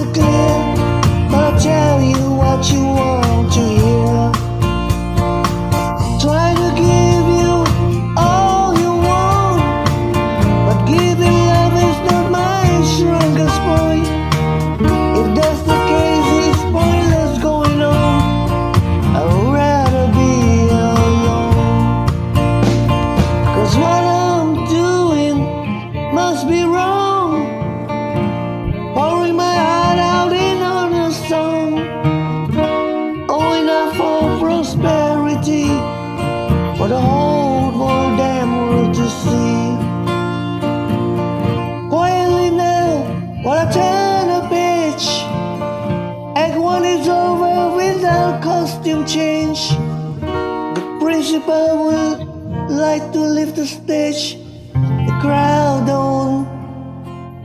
crystal clear, but I'll tell you what you want to hear. Try to give you all you want, but giving love is not my strongest point. If that's the case, it's pointless going on. I'd rather be alone. 'Cause what I'm doing must be wrong, pouring my heart out in honest song, owing up for prosperity for the whole damn world to see. Quietly now, while I turn a page, Act 1 is over without costume change. The principal would like to leave the stage. The crowd don't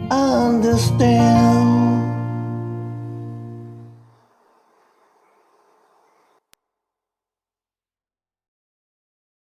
understand.